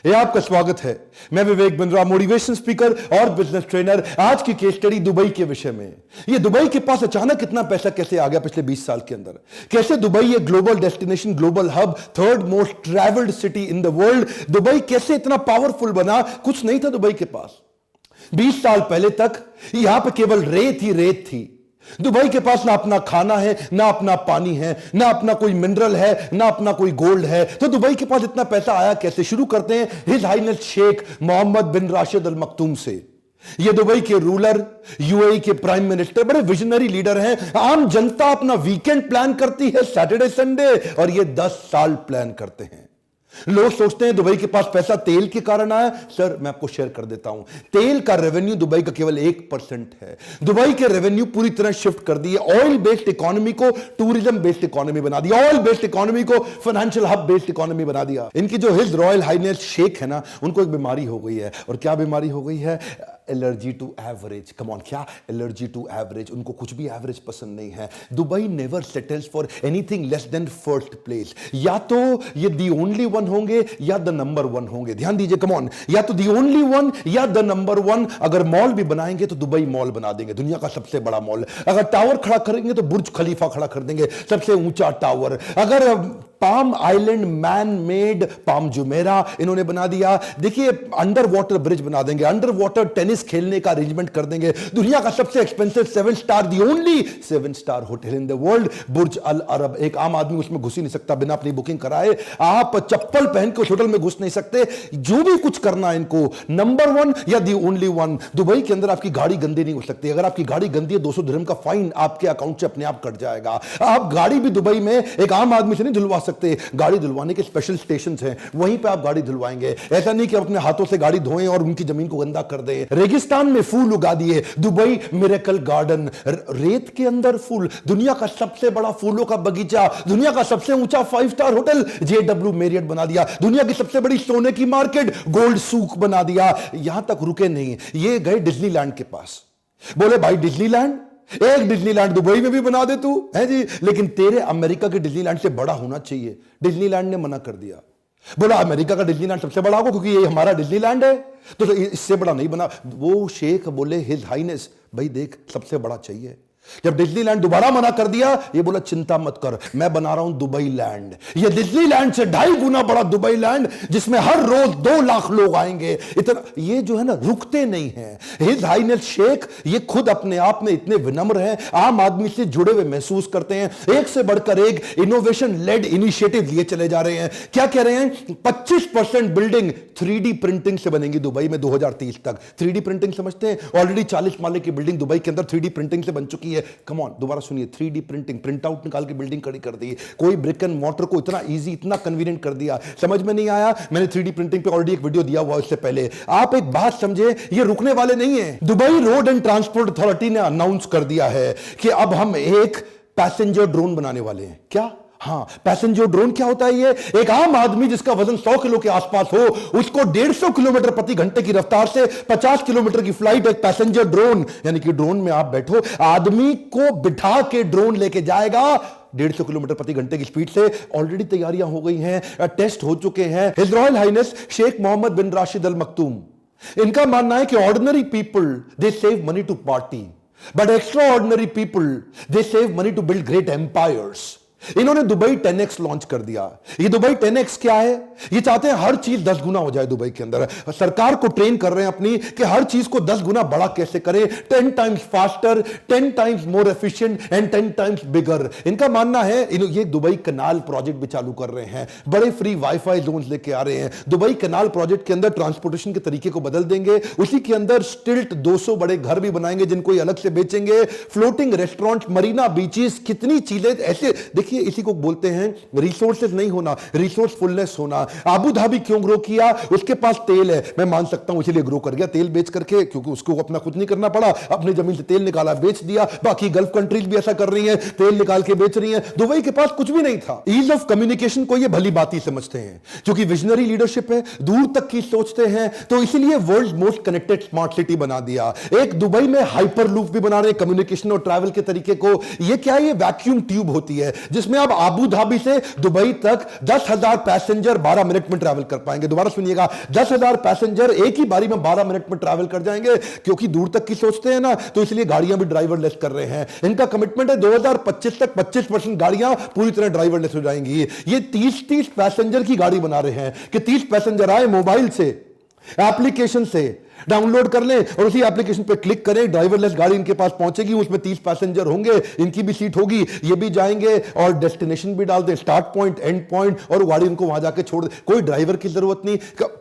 ये आपका स्वागत है। मैं विवेक बिंद्रा, मोटिवेशन स्पीकर और बिजनेस ट्रेनर। आज की केस स्टडी दुबई के विषय में। ये दुबई के पास अचानक इतना पैसा कैसे आ गया पिछले 20 साल के अंदर? कैसे दुबई एक global destination, global hub, third most travelled city in the world, Dubai कैसे इतना पावरफुल बना? कुछ नहीं था दुबई के पास। 20 साल पहले तक यहां पे केवल रेत ही रेत थी। दुबई के पास ना अपना खाना है, ना अपना पानी है, ना अपना कोई मिनरल है, ना अपना कोई गोल्ड है। तो दुबई के पास इतना पैसा आया कैसे? शुरू करते हैं his highness Sheikh Mohammed bin Rashid Al मखतूम से। ये दुबई के रूलर, यूएई के प्राइम मिनिस्टर, बड़े विजनरी लीडर हैं। आम जनता अपना वीकेंड प्लान करती है, सैटरडे संडे, और ये 10 साल प्लान करते हैं। लोग सोचते हैं दुबई के पास पैसा तेल के कारण आया। सर, मैं आपको शेयर कर देता हूं, तेल का रेवेन्यू दुबई का केवल 1% है। दुबई के रेवेन्यू पूरी तरह शिफ्ट कर दिए। ऑयल बेस्ड इकोनॉमी को टूरिज्म बेस्ड इकोनॉमी बना दिया, ऑयल बेस्ड इकोनॉमी को फाइनेंशियल हब बेस्ड इकोनॉमी बना दिया। इनकी जो हिज रॉयल हाइनेस शेख है ना, उनको एक बीमारी हो गई है। और क्या बीमारी हो गई है? Allergy to average. Come on, क्या एलर्जी टू एवरेज? उनको कुछ भी एवरेज पसंद नहीं है। Dubai never settles for anything less than first place. या तो ये दी ओनली वन होंगे या द नंबर वन होंगे। ध्यान दीजिए, कम ऑन, या तो दी ओनली वन या द नंबर वन। अगर मॉल भी बनाएंगे तो दुबई मॉल बना देंगे, दुनिया का सबसे बड़ा मॉल। अगर टावर खड़ा करेंगे तो बुर्ज खलीफा खड़ा कर देंगे, सबसे ऊंचा टावर। अगर palm island man made palm Jumeirah इन्होंने बना दिया। देखिए, अंडर वाटर ब्रिज बना देंगे, अंडर वाटर टेनिस खेलने का अरेंजमेंट कर देंगे। दुनिया का सबसे expensive 7 star, the only 7 star hotel in the world, Burj Al Arab. एक आम आदमी उसमें घुस ही नहीं सकता बिना अपनी बुकिंग कराए। आप चप्पल पहन के उस होटल में घुस नहीं सकते। जो भी कुछ करना इनको, नंबर वन या दी ओनली वन। दुबई के अंदर आपकी गाड़ी गंदी नहीं हो सकती। अगर आपकी गाड़ी गंदी है, 200 दिरहम का फाइन आपके अकाउंट से अपने आप कट जाएगा। आप गाड़ी भी दुबई में एक आम आदमी से नहीं धुलवा सकते। गाड़ी धुलवाने के स्पेशल स्टेशन हैं, वहीं पे आप गाड़ी धुलवाएंगे। ऐसा नहीं कि अपने हाथों से गाड़ी धोएं और उनकी जमीन को गंदा कर दें। रेगिस्तान में फूल उगा दिए, दुबई मिरेकल गार्डन। रेत के अंदर फूल, दुनिया का सबसे बड़ा फूलों का बगीचा, दुनिया का सबसे ऊंचा 5 स्टार होटल JW मैरियट बना दिया, दुनिया की सबसे बड़ी सोने की मार्केट गोल्ड सूक बना दिया। यहां तक रुके नहीं, ये गए डिज्नीलैंड के पास। बोले भाई डिज्नीलैंड, एक डिज्नीलैंड दुबई में भी बना दे तू, है जी, लेकिन तेरे अमेरिका के डिज्नीलैंड से बड़ा होना चाहिए। डिज्नीलैंड ने मना कर दिया। बोला अमेरिका का डिज्नीलैंड सबसे बड़ा होगा क्योंकि ये हमारा डिज्नीलैंड है, तो इससे बड़ा नहीं बना। वो शेख बोले हिज हाइनेस, भाई देख सबसे बड़ा चाहिए। जब डिज्नीलैंड दोबारा मना कर दिया, ये बोला चिंता मत कर, मैं बना रहा हूं दुबई लैंड। ये डिज्नीलैंड से 2.5 गुना बड़ा दुबई लैंड, जिसमें हर रोज 2 लाख लोग आएंगे। इतना ये जो है ना, रुकते नहीं हैं। हिज हाइनेस शेख ये खुद अपने आप में इतने विनम्र हैं, आम आदमी से जुड़े हुए महसूस करते हैं। एक से बढ़कर एक इनोवेशन लेड इनिशिएटिव लिए चले जा रहे हैं। क्या कह रहे हैं? 25% बिल्डिंग 3D प्रिंटिंग से बनेंगी दुबई में 2030 तक। 3D प्रिंटिंग समझते हैं? ऑलरेडी 40 माले की बिल्डिंग दुबई के अंदर 3D प्रिंटिंग से बन चुकी है। कम ऑन, दोबारा सुनिए, 3D प्रिंटिंग, प्रिंट आउट निकाल के बिल्डिंग खड़ी कर दी। कोई ब्रिक एंड मॉर्टर को इतना इजी, इतना कन्वीनियंट कर दिया। समझ में नहीं आया? मैंने 3D प्रिंटिंग पे ऑलरेडी एक वीडियो दिया हुआ इससे पहले। आप एक बात समझे, ये रुकने वाले नहीं है। Dubai road and transport authority ने अनाउंस कर दिया है कि अब हम एक पैसेंजर ड्रोन बनाने वाले हैं। क्या? हाँ, पैसेंजर ड्रोन क्या होता है? ये एक आम आदमी जिसका वजन 100 किलो के आसपास हो, उसको 150 किलोमीटर प्रति घंटे की रफ्तार से 50 किलोमीटर की फ्लाइट, एक पैसेंजर ड्रोन, यानी कि ड्रोन में आप बैठो, आदमी को बिठा के ड्रोन लेके जाएगा 150 किलोमीटर प्रति घंटे की स्पीड से। ऑलरेडी तैयारियां हो गई हैं, टेस्ट हो चुके हैं। His Royal Highness Sheikh Mohammed bin Rashid Al Maktoum, इनका मानना है कि ordinary people they save money to party, but extraordinary people they save money to build great empires. इन्होंने दुबई 10x लॉन्च कर दिया। ये दुबई 10x क्या है? ये चाहते हैं हर चीज 10 गुना हो जाए दुबई के अंदर। सरकार को ट्रेन कर रहे हैं अपनी कि हर चीज को 10 गुना बड़ा कैसे करें, 10 times faster, 10 times more efficient and 10 times bigger. इनका मानना है, ये दुबई कनाल प्रोजेक्ट भी चालू कर रहे हैं, बड़े फ्री वाईफाई जोन्स लेके आ रहे हैं। दुबई कनाल प्रोजेक्ट के अंदर ट्रांसपोर्टेशन के तरीके को बदल देंगे, उसी के अंदर स्टिल्ट 200 बड़े घर भी बनाएंगे जिनको अलग से बेचेंगे, फ्लोटिंग रेस्टोरेंट, मरीना बीचेस, कितनी चीजें ऐसे। देखिए, इसी को बोलते हैं रिसोर्सेज नहीं होना, रिसोर्सफुलनेस होना। अबू धाबी क्यों ग्रो किया? उसके पास तेल है, मैं मान सकता हूं इसलिए ग्रो कर गया, तेल बेच करके, क्योंकि उसको अपना खुद नहीं करना पड़ा, अपनी जमीन से तेल निकाला बेच दिया। बाकी गल्फ कंट्रीज भी ऐसा कर रही हैं, तेल निकाल के बेच रही हैं। दुबई के पास कुछ भी नहीं था। ईज ऑफ कम्युनिकेशन को ये भली बात ही समझते हैं, क्योंकि विजनरी लीडरशिप है, दूर तक की सोचते हैं, तो इसीलिए world most connected smart city बना दिया। एक दुबई में हाइपर लूप भी बना रहे कम्युनिकेशन और ट्रैवल के तरीके को। ये क्या है? ये वैक्यूम ट्यूब होती है जिस जिसमें आप आबू धाबी से दुबई तक 10,000 पैसेंजर 12 मिनट में ट्रैवल कर पाएंगे। दोबारा सुनिएगा, 10,000 पैसेंजर एक ही बारी में 12 मिनट में ट्रैवल कर जाएंगे। क्योंकि दूर तक की सोचते हैं ना, तो इसलिए गाड़ियां भी ड्राइवरलेस कर रहे हैं। इनका कमिटमेंट है 2025 तक 25% गाड़ियां पूरी तरह ड्राइवरलेस हो जाएंगी। ये 30-30 पैसेंजर की गाड़ी बना रहे हैं कि 30 पैसेंजर आए, मोबाइल से, एप्लीकेशन से डाउनलोड कर लें और उसी एप्लीकेशन पे क्लिक करें, ड्राइवरलेस गाड़ी इनके पास पहुंचेगी, उसमें 30 पैसेंजर होंगे, इनकी भी सीट होगी, ये भी जाएंगे और डेस्टिनेशन भी डाल दें, स्टार्ट पॉइंट, एंड पॉइंट, और गाड़ी इनको वहां जाके छोड़ दे। कोई ड्राइवर की जरूरत नहीं।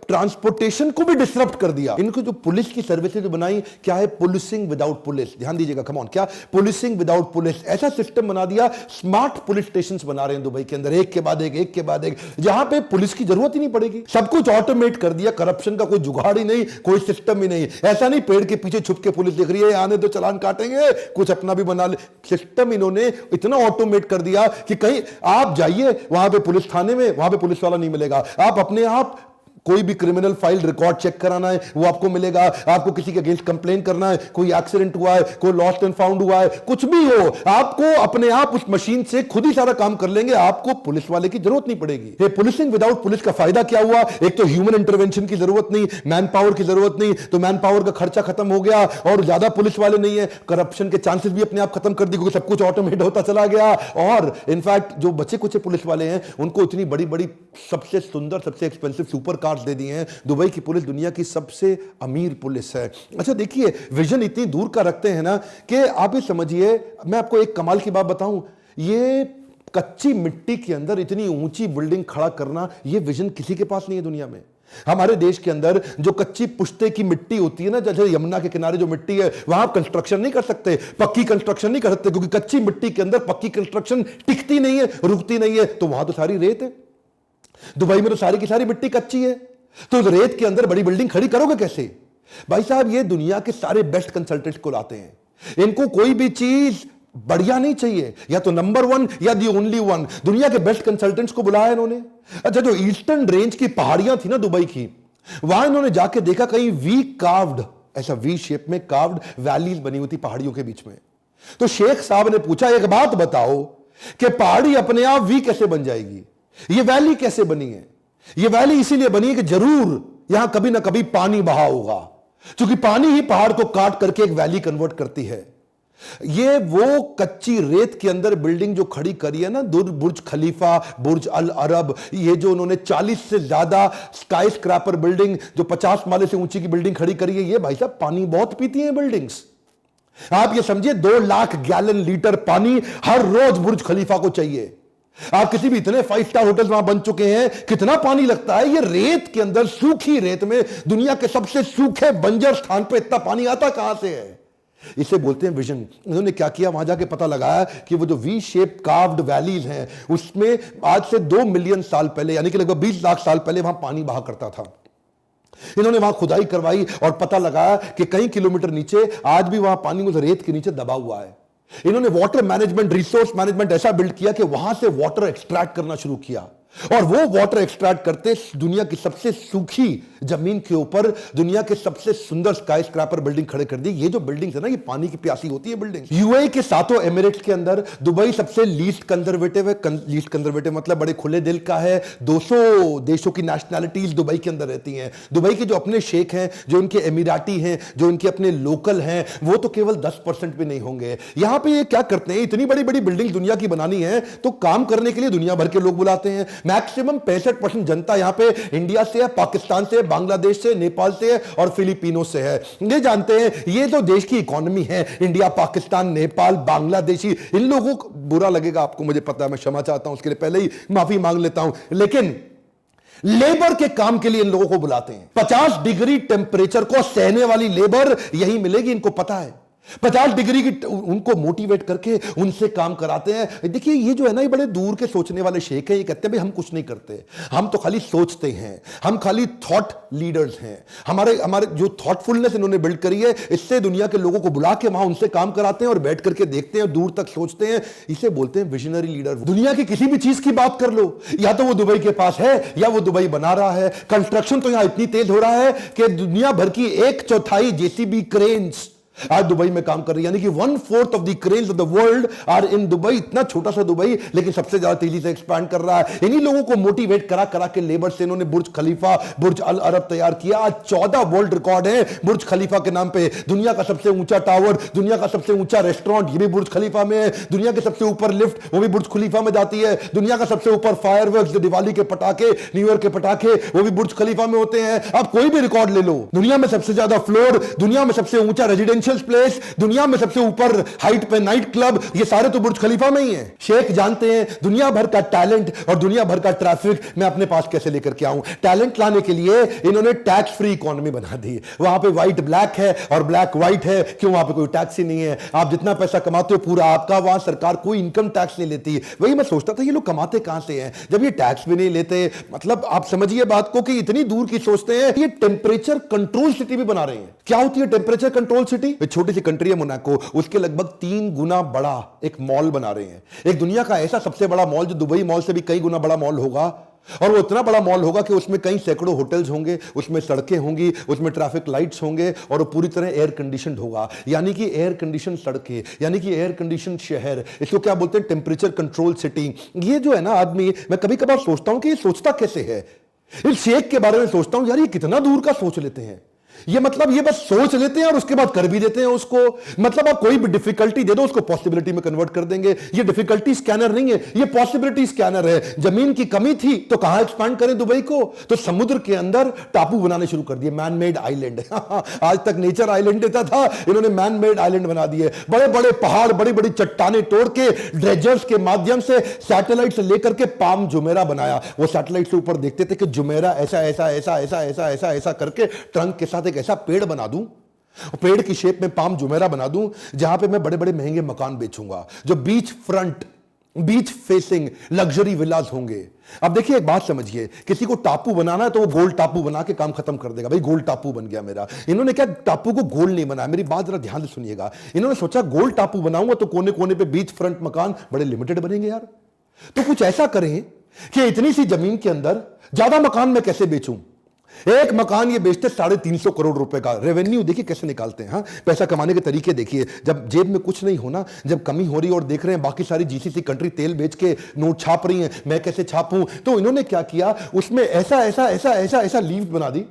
ट्रांसपोर्टेशन को भी डिसरप्ट कर दिया। इनको जो पुलिस की सर्विसेज बनाई, क्या है? Policing without police. ध्यान दीजिएगा, कम ऑन, क्या? Policing without police. ऐसा सिस्टम बना दिया, स्मार्ट पुलिस स्टेशन बना रहे हैं दुबई के अंदर, एक के बाद एक, एक के बाद एक, जहां पे पुलिस की जरूरत ही नहीं पड़ेगी। सब कुछ ऑटोमेट कर दिया, करप्शन का कोई जुगाड़ ही नहीं, कोई सिस्टम ही नहीं। ऐसा नहीं पेड़ के पीछे छुप के पुलिस दिख रही है, आने तो चलान काटेंगे, कुछ अपना भी बना ले। सिस्टम इन्होंने इतना ऑटोमेट कर दिया कि कहीं आप जाइए वहां पे पुलिस थाने में, वहां पे पुलिस वाला नहीं मिलेगा। आप अपने आप कोई भी क्रिमिनल फाइल रिकॉर्ड चेक कराना है वो आपको मिलेगा। आपको किसी के अगेंस्ट कंप्लेन करना है, कोई एक्सीडेंट हुआ है, कोई लॉस्ट एंड फाउंड हुआ है, कुछ भी हो, आपको अपने आप उस मशीन से खुद ही सारा काम कर लेंगे। आपको पुलिस वाले की जरूरत नहीं पड़ेगी। ये पुलिसिंग विदाउट पुलिस का फायदा क्या हुआ? एक तो ह्यूमन इंटरवेंशन की जरूरत नहीं, मैन पावर की जरूरत नहीं, तो मैन पावर का खर्चा खत्म हो गया और ज्यादा पुलिस वाले नहीं है। करप्शन के चांसेस भी अपने आप खत्म कर दिए क्योंकि सब कुछ ऑटोमेट होता चला गया। और इनफैक्ट जो बचे कुछ पुलिस वाले हैं उनको इतनी बड़ी बड़ी सबसे सुंदर, सबसे एक्सपेंसिव सुपर कार्स दे दिए हैं। दुबई की पुलिस दुनिया की सबसे अमीर पुलिस है। अच्छा देखिए, विजन इतनी दूर का रखते हैं ना कि आप ये समझिए, मैं आपको एक कमाल की बात बताऊं, ये कच्ची मिट्टी के अंदर इतनी ऊंची बिल्डिंग खड़ा करना, ये विजन किसी के पास नहीं है दुनिया में। हमारे देश के अंदर जो कच्ची पुश्ते की मिट्टी होती है ना, जैसे यमुना के किनारे जो मिट्टी है, वहां कंस्ट्रक्शन नहीं कर सकते, पक्की कंस्ट्रक्शन नहीं कर सकते, क्योंकि कच्ची मिट्टी के अंदर पक्की कंस्ट्रक्शन टिकती नहीं है, रुकती नहीं है। तो वहां तो सारी रेत है। दुबई में तो सारी की सारी मिट्टी कच्ची है, तो रेत के अंदर बड़ी बिल्डिंग खड़ी करोगे कैसे? भाई साहब, ये दुनिया के सारे बेस्ट कंसल्टेंट्स को लाते हैं। इनको कोई भी चीज बढ़िया नहीं चाहिए, या तो नंबर वन या दी ओनली वन। दुनिया के बेस्ट कंसल्टेंट्स को बुलाया इन्होंने। अच्छा, जो ईस्टर्न रेंज की पहाड़ियां थी ना दुबई की, वहां इन्होंने जाके देखा कहीं वी कार्व्ड, ऐसा वी शेप में कार्व्ड वैलीज बनी हुई थी पहाड़ियों के बीच में। तो शेख साहब ने पूछा, एक बात बताओ कि पहाड़ी अपने आप वी कैसे बन जाएगी? ये वैली कैसे बनी है? ये वैली इसीलिए बनी है कि जरूर यहां कभी ना कभी पानी बहा होगा, क्योंकि पानी ही पहाड़ को काट करके एक वैली कन्वर्ट करती है। ये वो कच्ची रेत के अंदर बिल्डिंग जो खड़ी करी है ना, बुर्ज खलीफा, बुर्ज अल अरब, ये जो उन्होंने 40 से ज्यादा स्काई स्क्रैपर बिल्डिंग, जो 50 माले से ऊंची की बिल्डिंग खड़ी करी है, ये भाई साहब पानी बहुत पीती हैं बिल्डिंग्स। आप ये समझिए 2 लाख गैलन लीटर पानी हर रोज बुर्ज खलीफा को चाहिए। आप किसी भी इतने 5 स्टार होटल वहां बन चुके हैं, कितना पानी लगता है? ये रेत के अंदर, सूखी रेत में, दुनिया के सबसे सूखे बंजर स्थान पे इतना पानी आता कहां से है? इसे बोलते हैं विजन। इन्होंने क्या किया, वहां जाके पता लगाया कि वो जो वी शेप कार्व्ड वैलीज हैं, उसमें आज से 2 मिलियन साल पहले, यानी कि लगभग 20 लाख साल पहले वहां पानी बहा करता था। इन्होंने वहां खुदाई करवाई और पता लगाया कि कई किलोमीटर नीचे आज भी वहां पानी उस रेत के नीचे दबा हुआ है। इन्होंने वाटर मैनेजमेंट, रिसोर्स मैनेजमेंट ऐसा बिल्ड किया कि वहां से वाटर एक्सट्रैक्ट करना शुरू किया, और वो वाटर एक्सट्रैक्ट करते दुनिया की सबसे सूखी जमीन के ऊपर दुनिया के सबसे सुंदर स्काई स्क्रैपर बिल्डिंग खड़े कर दी। ये जो बिल्डिंग है ना, ये पानी की प्यासी होती है बिल्डिंग। यूएई के 7 एमिरेट्स के अंदर दुबई सबसे लीस्ट कंजर्वेटिव है। लीस्ट कंजर्वेटिव मतलब बड़े खुले दिल का है। 200 देशों की नेशनैलिटीज दुबई के अंदर रहती हैं। दुबई के जो अपने शेख हैं, जो इनके एमिराटी हैं, जो इनके अपने लोकल हैं, वो तो केवल 10% भी नहीं होंगे। यहां पे ये क्या करते हैं, इतनी बड़ी बड़ी बिल्डिंग दुनिया की बनानी है तो काम करने के लिए दुनिया भर के लोग बुलाते हैं। मैक्सिमम 65% जनता यहां पे इंडिया से है, पाकिस्तान से, बांग्लादेश से, नेपाल से है और फिलीपीनों से है। ये जानते हैं ये तो देश की इकोनॉमी है, इंडिया, पाकिस्तान, नेपाल, बांग्लादेशी। इन लोगों को बुरा लगेगा आपको, मुझे पता है, मैं क्षमा चाहता हूं, उसके लिए पहले ही माफी मांग लेता हूं, लेकिन लेबर के काम के लिए इन लोगों को बुलाते हैं। 50 डिग्री टेम्परेचर को सहने वाली लेबर यही मिलेगी, इनको पता है। 50 डिग्री की उनको मोटिवेट करके उनसे काम कराते हैं। देखिए ये जो है ना, ये बड़े दूर के सोचने वाले शेख हैं। ये कहते हैं भाई हम कुछ नहीं करते, हम तो खाली सोचते हैं, हम खाली थॉट लीडर्स हैं। हमारे जो थॉटफुलनेस इन्होंने बिल्ड करी है, इससे दुनिया के लोगों को बुला के वहां उनसे काम कराते हैं और बैठ करके देखते हैं, दूर तक सोचते हैं। इसे बोलते हैं विजनरी लीडर। दुनिया की किसी भी चीज की बात कर लो, या तो वो दुबई के पास है या वो दुबई बना रहा है। कंस्ट्रक्शन तो यहां इतनी तेज हो रहा है कि दुनिया भर की 1/4 जेसीबी क्रेन्स आज दुबई में काम कर रही है, यानी कि 1/4 of the cranes of the world are in Dubai. इतना छोटा सा दुबई लेकिन सबसे ज्यादा तेजी से एक्सपैंड कर रहा है। इन्हीं लोगों को मोटिवेट करा करा के लेबर से इन्होंने बुर्ज खलीफा, बुर्ज अल अरब तैयार किया। आज 14 वर्ल्ड रिकॉर्ड है बुर्ज खलीफा के नाम पे। दुनिया का सबसे ऊंचा टावर, दुनिया का सबसे ऊंचा रेस्टोरेंट, ये भी बुर्ज खलीफा में है। दुनिया के सबसे ऊपर लिफ्ट, वो भी बुर्ज खलीफा में जाती है। दुनिया का सबसे ऊपर फायरवर्क्स, जो दिवाली के पटाखे, न्यू ईयर के पटाखे, वो भी बुर्ज खलीफा में होते हैं। आप कोई भी रिकॉर्ड ले लो, दुनिया में सबसे ज्यादा फ्लोर, दुनिया में सबसे ऊंचा रेजिडेंशियल प्लेस, दुनिया में सबसे ऊपर हाइट पे नाइट क्लब, ये सारे तो बुर्ज खलीफा में ही हैं। शेख जानते हैं दुनिया भर का टैलेंट और दुनिया भर का ट्रैफिक मैं अपने पास कैसे लेकर के आऊं। टैलेंट लाने के लिए इन्होंने टैक्स फ्री इकोनॉमी बना दी। वहां पे व्हाइट ब्लैक है और ब्लैक व्हाइट है, क्यों? वहां पे कोई टैक्स ही नहीं है। आप जितना पैसा कमाते हो पूरा आपका, वहां सरकार कोई इनकम टैक्स नहीं लेती। वही मैं सोचता था ये लोग कमाते कहां से हैं जब ये टैक्स भी नहीं लेते। मतलब आप समझिए बात को कि इतनी दूर की सोचते हैं। ये टेम्परेचर कंट्रोल सिटी भी बना रहे हैं। क्या होती है टेम्परेचर कंट्रोल सिटी? छोटी सी कंट्री है मोनाको, उसके लगभग 3 गुना बड़ा एक मॉल बना रहे हैं। एक दुनिया का ऐसा सबसे बड़ा मॉल जो दुबई मॉल से भी कई गुना बड़ा मॉल होगा, और वो इतना बड़ा मॉल होगा कि उसमें कई सैकड़ों होटल्स होंगे, उसमें सड़कें होंगी, उसमें ट्रैफिक लाइट्स होंगे, और वो पूरी तरह एयर कंडीशनड होगा। यानी कि एयर कंडीशन सड़कें, यानी कि एयर कंडीशन शहर। इसको क्या बोलते हैं? Temperature control city. ये जो है ना आदमी, मैं कभी कभार सोचता हूं कि ये सोचता कैसे है। इस शेख के बारे में सोचता हूं, यार ये कितना दूर का सोच लेते हैं। ये मतलब ये बस सोच लेते हैं और उसके बाद कर भी देते हैं उसको। मतलब आप कोई भी डिफिकल्टी दे दो उसको पॉसिबिलिटी में कन्वर्ट कर देंगे। ये डिफिकल्टी स्कैनर नहीं है, ये पॉसिबिलिटी स्कैनर है। जमीन की कमी थी तो कहां एक्सपैंड करें दुबई को? तो समुद्र के अंदर टापू बनाने शुरू कर दिए, मैन मेड आइलैंड। आज तक नेचर आइलैंड देता था, इन्होंने मैन मेड आइलैंड बना दिए। बड़े बड़े पहाड़, बड़ी बड़ी चट्टाने तोड़ के ड्रेजर्स के माध्यम से सैटेलाइट से लेकर के पाम जुमेरा बनाया। वो सैटेलाइट से ऊपर देखते थे कि जुमेरा ऐसा ऐसा ऐसा ऐसा ऐसा ऐसा ऐसा करके ट्रंक के साथ एक ऐसा पेड़ बना दूं, पेड़ की शेप में पाम जुमेरा बना दूं, जहां पे मैं बड़े बड़े महंगे मकान बेचूंगा, जो beach front, beach facing luxury villas होंगे। अब देखिए एक बात समझिए, किसी को टापू बनाना है तो वो गोल टापू बना के काम खत्म कर देगा। भाई गोल टापू बन गया मेरा। इन्होंने क्या टापू को गोल नहीं बनाया, मेरी बात जरा ध्यान से सुनिएगा। इन्होंने सोचा गोल टापू बनाऊंगा तो कोने कोने पे बीच फ्रंट मकान बड़े लिमिटेड बनेंगे यार। तो कुछ ऐसा करें कि इतनी सी जमीन के अंदर ज्यादा मकान मैं कैसे बेचूं। एक मकान ये बेचते 350 करोड़ रुपए का रेवेन्यू। देखिए कैसे निकालते हैं। हाँ, पैसा कमाने के तरीके देखिए। जब जेब में कुछ नहीं होना, जब कमी हो रही है और देख रहे हैं बाकी सारी जीसीसी कंट्री तेल बेच के नोट छाप रही हैं, मैं कैसे छापूं? तो इन्होंने क्या किया, उसमें ऐसा ऐसा ऐसा ऐसा ऐसा लीव बना दी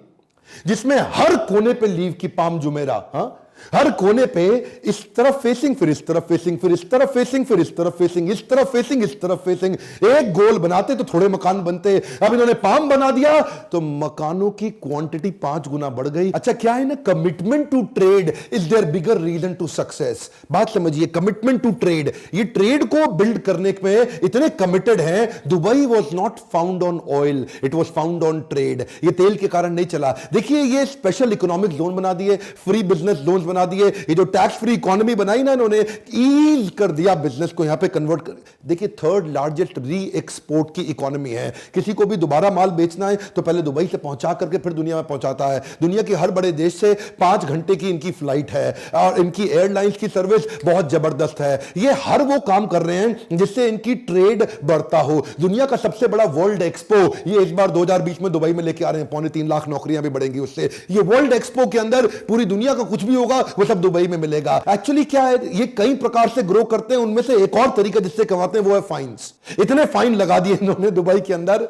जिसमें हर कोने पे लीव की पाम जुमेरा। हाँ, हर कोने पे इस तरफ फेसिंग, फिर इस तरफ फेसिंग, फिर इस तरफ फेसिंग, फिर इस तरफ फेसिंग, इस तरफ फेसिंग, इस तरफ फेसिंग। एक गोल बनाते तो थोड़े मकान बनते। अब इन्होंने पाम बना दिया तो मकानों की क्वांटिटी 5 गुना बढ़ गई। अच्छा, क्या है ना, commitment to trade is their bigger reason to success. बात समझिए, कमिटमेंट टू ट्रेड। ये ट्रेड को बिल्ड करने पे इतने कमिटेड हैं। Dubai was not found on oil, it was found on trade. ये तेल के कारण नहीं चला। देखिए ये स्पेशल इकोनॉमिक जोन बना दिए, फ्री बिजनेस जोन बना दिए। ये जो टैक्स फ्री इकोनॉमी बनाई ना इन्होंने, ईज कर दिया बिजनेस को, यहां पे कन्वर्ट कर। देखिए 3rd लार्जेस्ट री एक्सपोर्ट की इकोनॉमी है। किसी को भी दोबारा माल बेचना है तो पहले दुबई से पहुंचा करके फिर दुनिया में पहुंचाता है। दुनिया के हर बड़े देश से 5 घंटे की इनकी फ्लाइट है और इनकी एयरलाइंस की सर्विस बहुत जबरदस्त है। ये हर वो काम कर रहे हैं जिससे इनकी ट्रेड बढ़ता हो। दुनिया का सबसे बड़ा वर्ल्ड एक्सपो ये इस बार 2020 में दुबई में लेके आ रहे हैं। 3.25 लाख नौकरियां भी बढ़ेंगी उससे। ये वर्ल्ड एक्सपो के अंदर पूरी दुनिया का कुछ भी होगा वो सब दुबई में मिलेगा। एक्चुअली क्या है, ये कई प्रकार से ग्रो करते हैं। उनमें से एक और तरीका जिससे कमाते हैं वो है फाइन्स। इतने फाइन लगा दिए इन्होंने दुबई के अंदर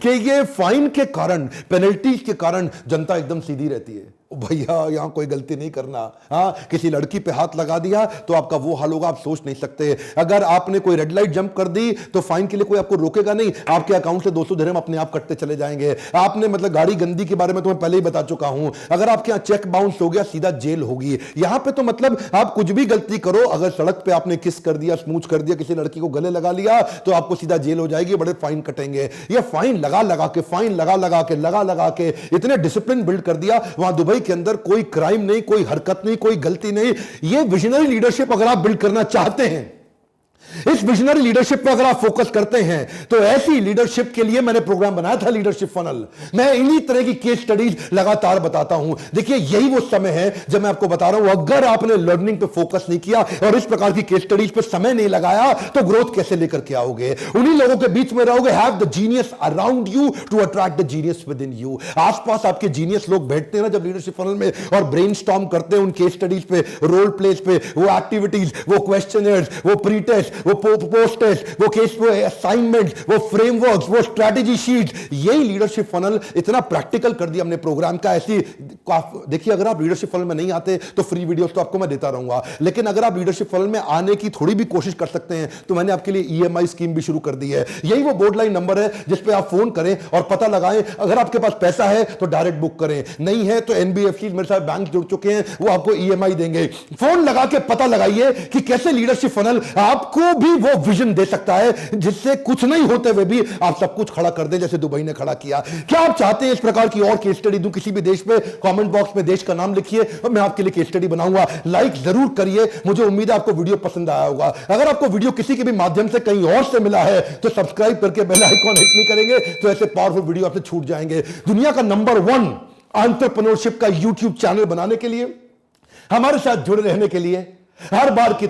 कि ये फाइन के कारण, पेनल्टीज के कारण जनता एकदम सीधी रहती है। भैया यहां कोई गलती नहीं करना। हाँ, किसी लड़की पे हाथ लगा दिया तो आपका वो हाल होगा, आप सोच नहीं सकते। अगर आपने कोई रेड लाइट जंप कर दी तो फाइन के लिए कोई आपको रोकेगा नहीं, आपके अकाउंट से 200 दिरहम अपने आप कटते चले जाएंगे। आपने मतलब गाड़ी गंदी के बारे में तो मैं पहले ही बता चुका हूं। अगर आपके यहां चेक बाउंस हो गया सीधा जेल होगी। यहां पे तो मतलब आप कुछ भी गलती करो, अगर सड़क पे आपने किस कर दिया, स्मूच कर दिया, किसी लड़की को गले लगा लिया तो आपको सीधा जेल हो जाएगी, बड़े फाइन कटेंगे। ये फाइन लगा लगा के, फाइन लगा लगा के इतने डिसिप्लिन बिल्ड कर दिया। वहां दुबई के अंदर कोई क्राइम नहीं, कोई हरकत नहीं, कोई गलती नहीं। ये विजनरी लीडरशिप अगर आप बिल्ड करना चाहते हैं इस विजनरी लीडरशिप पर अगर आप फोकस करते हैं तो ऐसी लीडरशिप के लिए मैंने प्रोग्राम बनाया था लीडरशिप फनल। मैं इन्हीं तरह की केस स्टडीज लगातार बताता हूं। देखिए यही वो समय है जब मैं आपको बता रहा हूं, अगर आपने लर्निंग पे फोकस नहीं किया और इस प्रकार की केस स्टडीज पे समय नहीं लगाया तो ग्रोथ कैसे लेकर के आओगे? उन्हीं लोगों के बीच में रहोगे। Have the genius around you to attract the genius within you. आसपास आपके जीनियस लोग बैठते हैं ना जब लीडरशिप फनल में और ब्रेनस्टॉर्म करते हैं उन केस स्टडीज पे, रोल प्लेस पे, वो एक्टिविटीज, वो क्वेश्चनर्स, वो प्री टेस्ट, वो पोस्ट टेस्ट, वो केस, वो असाइनमेंट, वो फ्रेमवर्क्स, वो स्ट्रैटेजी शीट। यही लीडरशिप फनल इतना प्रैक्टिकल कर दिया हमने प्रोग्राम का। ऐसी देखिए अगर आप लीडरशिप फनल में नहीं आते तो फ्री वीडियोस तो आपको मैं देता रहूंगा, लेकिन अगर आप लीडरशिप फनल में आने की थोड़ी भी कोशिश कर सकते हैं तो मैंने आपके लिए ईएमआई स्कीम भी शुरू कर दी है। यही वो बोर्ड लाइन नंबर है जिस पे आप फोन करें और पता लगाएं। अगर आपके पास पैसा है तो डायरेक्ट बुक करें, नहीं है तो एनबीएफसी मेरे साथ बैंक जुड़ चुके हैं, वो आपको ईएमआई देंगे। फोन लगा के पता लगाइए कि कैसे लीडरशिप फनल आपको भी वो विजन दे सकता है जिससे कुछ नहीं होते हुए भी आप सब कुछ खड़ा कर दें, जैसे दुबई ने खड़ा किया। क्या आप चाहते हैं इस प्रकार की और केस स्टडी दूं किसी भी देश में? कमेंट बॉक्स में देश का नाम लिखिए और मैं आपके लिए केस स्टडी बनाऊंगा। लाइक जरूर करिए, मुझे उम्मीद है आपको वीडियो पसंद आया होगा। अगर आपको वीडियो किसी के भी माध्यम से कहीं और से मिला है तो सब्सक्राइब करके बेल आइकॉन हिट नहीं करेंगे तो ऐसे पावरफुल वीडियो आपसे छूट जाएंगे। दुनिया का नंबर 1 एंटरप्रेन्योरशिप का यूट्यूब चैनल बनाने के लिए, हमारे साथ जुड़े रहने के लिए, हर बार की